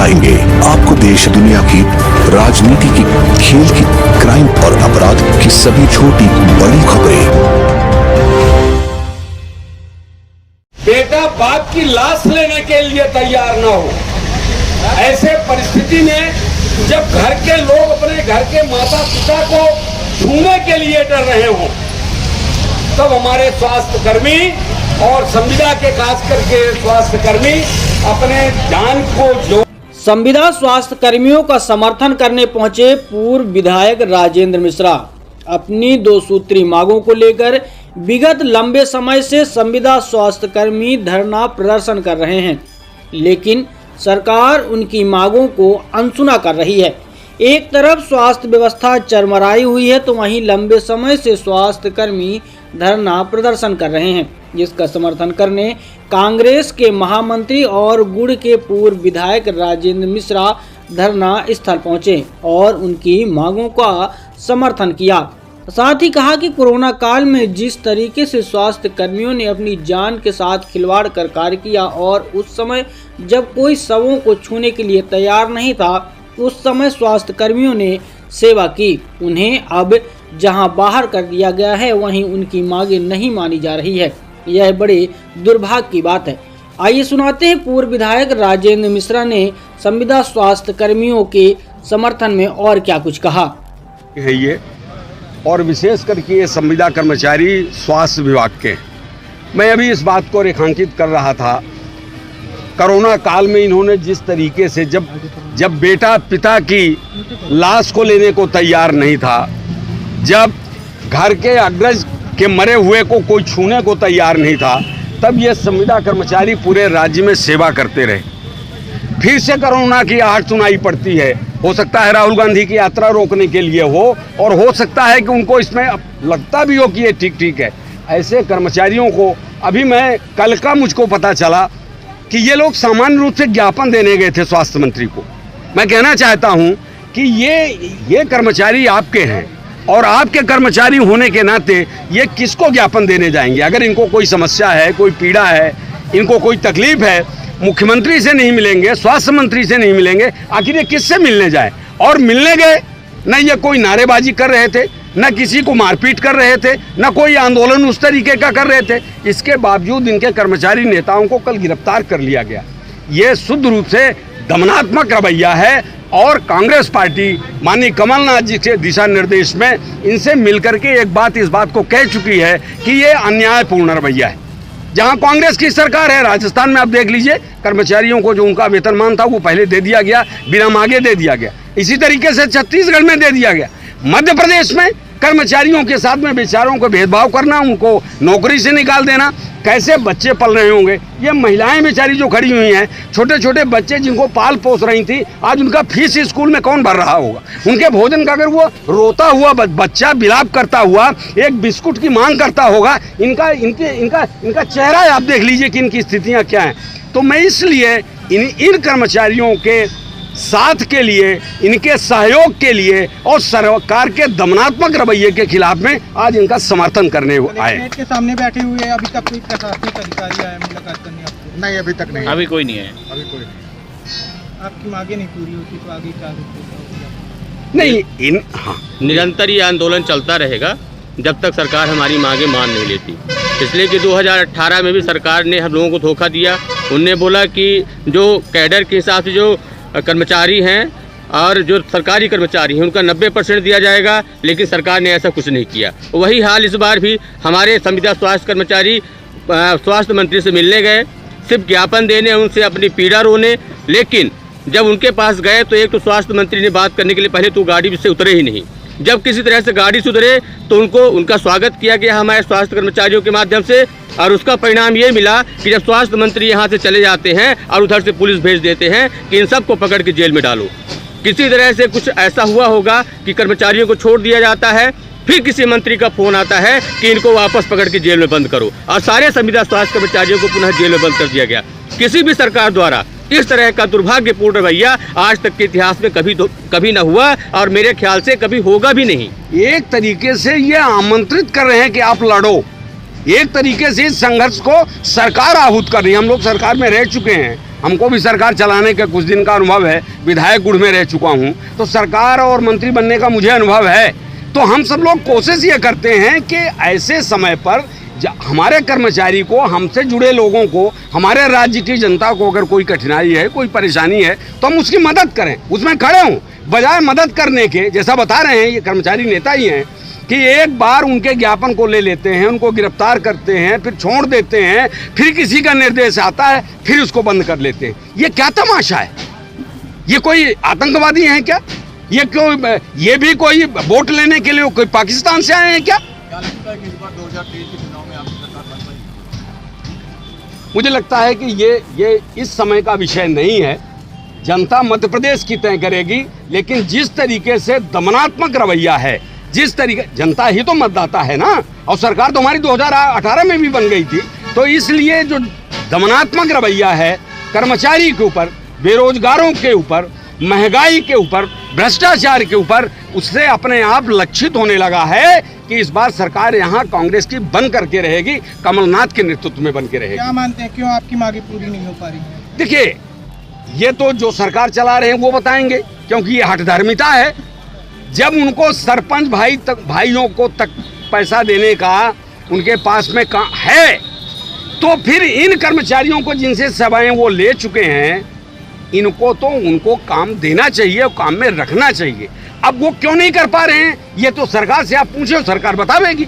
दिखाएंगे आपको देश दुनिया की राजनीति की, खेल की, क्राइम और अपराध की सभी छोटी बड़ी खबरें। बेटा बाप की लाश लेने के लिए तैयार न हो, ऐसे परिस्थिति में जब घर के लोग अपने घर के माता पिता को छूने के लिए डर रहे हों, तब हमारे स्वास्थ्य कर्मी और संविदा के खास करके स्वास्थ्य कर्मी अपने जान को संविदा स्वास्थ्य कर्मियों का समर्थन करने पहुंचे पूर्व विधायक राजेंद्र मिश्रा। अपनी 2 सूत्री मांगों को लेकर विगत लंबे समय से संविदा स्वास्थ्य कर्मी धरना प्रदर्शन कर रहे हैं, लेकिन सरकार उनकी मांगों को अनसुना कर रही है। एक तरफ स्वास्थ्य व्यवस्था चरमराई हुई है, तो वहीं लंबे समय से स्वास्थ्य कर्मी धरना प्रदर्शन कर रहे हैं, जिसका समर्थन करने कांग्रेस के महामंत्री और गुड़ के पूर्व विधायक राजेंद्र मिश्रा धरना स्थल पहुंचे और उनकी मांगों का समर्थन किया। साथ ही कहा कि कोरोना काल में जिस तरीके से स्वास्थ्य कर्मियों ने अपनी जान के साथ खिलवाड़ कर कार्य किया और उस समय जब कोई शवों को छूने के लिए तैयार नहीं था, उस समय स्वास्थ्य कर्मियों ने सेवा की। उन्हें अब जहां बाहर कर दिया गया है, वहीं उनकी मांगे नहीं मानी जा रही है। यह बड़े दुर्भाग्य की बात है। आइए सुनाते हैं पूर्व विधायक राजेंद्र मिश्रा ने संविदा स्वास्थ्य कर्मियों के समर्थन में और क्या कुछ कहा है ये, और विशेष करके ये संविदा कर्मचारी स्वास्थ्य विभाग के। मैं अभी इस बात को रेखांकित कर रहा था, कोरोना काल में इन्होंने जिस तरीके से जब बेटा पिता की लाश को लेने को तैयार नहीं था, जब घर के अग्रज के मरे हुए को कोई छूने को तैयार नहीं था, तब ये संविदा कर्मचारी पूरे राज्य में सेवा करते रहे। फिर से कोरोना की आहट सुनाई पड़ती है। हो सकता है राहुल गांधी की यात्रा रोकने के लिए हो, और हो सकता है कि उनको इसमें लगता भी हो कि ये ठीक है। ऐसे कर्मचारियों को अभी मैं कल का मुझको पता चला कि ये लोग सामान्य रूप से ज्ञापन देने गए थे स्वास्थ्य मंत्री को। मैं कहना चाहता हूं कि ये कर्मचारी आपके हैं, और आपके कर्मचारी होने के नाते ये किसको ज्ञापन देने जाएंगे? अगर इनको कोई समस्या है, कोई पीड़ा है, इनको कोई तकलीफ है, मुख्यमंत्री से नहीं मिलेंगे, स्वास्थ्य मंत्री से नहीं मिलेंगे, आखिर ये किससे मिलने जाए? और मिलने गए न ये कोई नारेबाजी कर रहे थे, न किसी को मारपीट कर रहे थे, न कोई आंदोलन उस तरीके का कर रहे थे। इसके बावजूद इनके कर्मचारी नेताओं को कल गिरफ्तार कर लिया गया। ये शुद्ध रूप से दमनात्मक रवैया है, और कांग्रेस पार्टी माननीय कमलनाथ जी के दिशा निर्देश में इनसे मिलकर के एक बात इस बात को कह चुकी है कि ये अन्यायपूर्ण रवैया है। जहां कांग्रेस की सरकार है, राजस्थान में आप देख लीजिए, कर्मचारियों को जो उनका वेतनमान था वो पहले दे दिया गया, बिना मांगे दे दिया गया। इसी तरीके से छत्तीसगढ़ में दे दिया गया। मध्य प्रदेश में कर्मचारियों के साथ में बेचारों को भेदभाव करना, उनको नौकरी से निकाल देना, कैसे बच्चे पल रहे होंगे। ये महिलाएं बेचारी जो खड़ी हुई हैं, छोटे छोटे बच्चे जिनको पाल पोस रही थी, आज उनका फीस स्कूल में कौन भर रहा होगा? उनके भोजन का अगर वो रोता हुआ बच्चा विलाप करता हुआ एक बिस्कुट की मांग करता होगा, इनका चेहरा आप देख लीजिए कि इनकी स्थितियाँ क्या हैं। तो मैं इसलिए इन कर्मचारियों के साथ के लिए, इनके सहयोग के लिए और सरकार के दमनात्मक रवैये के खिलाफ में आज इनका समर्थन करने आए। के सामने बैठे हुए अभी तक कोई प्रशासनिक अधिकारी आया मुलाकात करने आपको? नहीं, अभी तक नहीं। अभी कोई नहीं है। अभी कोई नहीं। आपकी मांगे नहीं पूरी होती तो आगे क्या नहीं, हाँ, निरंतर ये आंदोलन चलता रहेगा जब तक सरकार हमारी मांगे मान नहीं लेती। इसलिए कि 2018 में भी सरकार ने हम लोगों को धोखा दिया। उनने बोला कि जो कैडर के हिसाब से जो कर्मचारी हैं और जो सरकारी कर्मचारी हैं उनका 90% दिया जाएगा, लेकिन सरकार ने ऐसा कुछ नहीं किया। वही हाल इस बार भी हमारे संविदा स्वास्थ्य कर्मचारी स्वास्थ्य मंत्री से मिलने गए, सिर्फ ज्ञापन देने, उनसे अपनी पीड़ा रोने, लेकिन जब उनके पास गए तो एक तो स्वास्थ्य मंत्री ने बात करने के लिए पहले तो गाड़ी से उतरे ही नहीं। जब किसी तरह से गाड़ी से उतरे तो उनका स्वागत किया गया हमारे स्वास्थ्य कर्मचारियों के माध्यम से, और उसका परिणाम ये मिला कि जब स्वास्थ्य मंत्री यहाँ से चले जाते हैं और उधर से पुलिस भेज देते हैं कि इन सबको पकड़ के जेल में डालो। किसी तरह से कुछ ऐसा हुआ होगा कि कर्मचारियों को छोड़ दिया जाता है, फिर किसी मंत्री का फोन आता है कि इनको वापस पकड़ के जेल में बंद करो, और सारे संविदा स्वास्थ्य कर्मचारियों को पुनः जेल में बंद कर दिया गया। किसी भी सरकार द्वारा इस तरह का दुर्भाग्यपूर्ण रवैया आज तक के इतिहास में कभी न हुआ, और मेरे ख्याल से कभी होगा भी नहीं। एक तरीके से ये आमंत्रित कर रहे हैं कि आप लड़ो, एक तरीके से इस संघर्ष को सरकार आहूत कर रही है। हम लोग सरकार में रह चुके हैं, हमको भी सरकार चलाने का कुछ दिन का अनुभव है, विधायक गुड़ में रह चुका हूँ, तो सरकार और मंत्री बनने का मुझे अनुभव है। तो हम सब लोग कोशिश ये करते हैं कि ऐसे समय पर हमारे कर्मचारी को, हमसे जुड़े लोगों को, हमारे राज्य की जनता को अगर कोई कठिनाई है, कोई परेशानी है, तो हम उसकी मदद करें, उसमें खड़े हों। बजाय मदद करने के, जैसा बता रहे हैं ये कर्मचारी नेता ही हैं, कि एक बार उनके ज्ञापन को ले लेते हैं, उनको गिरफ्तार करते हैं, फिर छोड़ देते हैं, फिर किसी का निर्देश आता है, फिर उसको बंद कर लेते हैं। ये क्या तमाशा है? ये कोई आतंकवादी हैं क्या? ये क्यों, ये भी कोई वोट लेने के लिए कोई पाकिस्तान से आए हैं क्या? मुझे लगता है कि ये इस समय का विषय नहीं है। जनता मध्य प्रदेश की तय करेगी, लेकिन जिस तरीके से दमनात्मक रवैया है, जिस तरीके, जनता ही तो मतदाता है ना, और सरकार तो हमारी 2018 में भी बन गई थी। तो इसलिए जो दमनात्मक रवैया है कर्मचारी के ऊपर, बेरोजगारों के ऊपर, महंगाई के ऊपर, भ्रष्टाचार के ऊपर, उससे अपने आप लक्षित होने लगा है कि इस बार सरकार यहाँ कांग्रेस की बन करके रहेगी, कमलनाथ के नेतृत्व में बन के रहेगी। क्या मानते हैं, क्यों आपकी मांगे पूरी नहीं हो पा रही है? देखिए, ये तो जो सरकार चला रहे हैं वो बताएंगे, क्योंकि ये हठधर्मिता है। जब उनको सरपंच भाइयों को तक पैसा देने का उनके पास में है, तो फिर इन कर्मचारियों को जिनसे सेवाएं वो ले चुके हैं, इनको तो उनको काम देना चाहिए और काम में रखना चाहिए। अब वो क्यों नहीं कर पा रहे हैं, ये तो सरकार से आप पूछे, सरकार बतावेगी।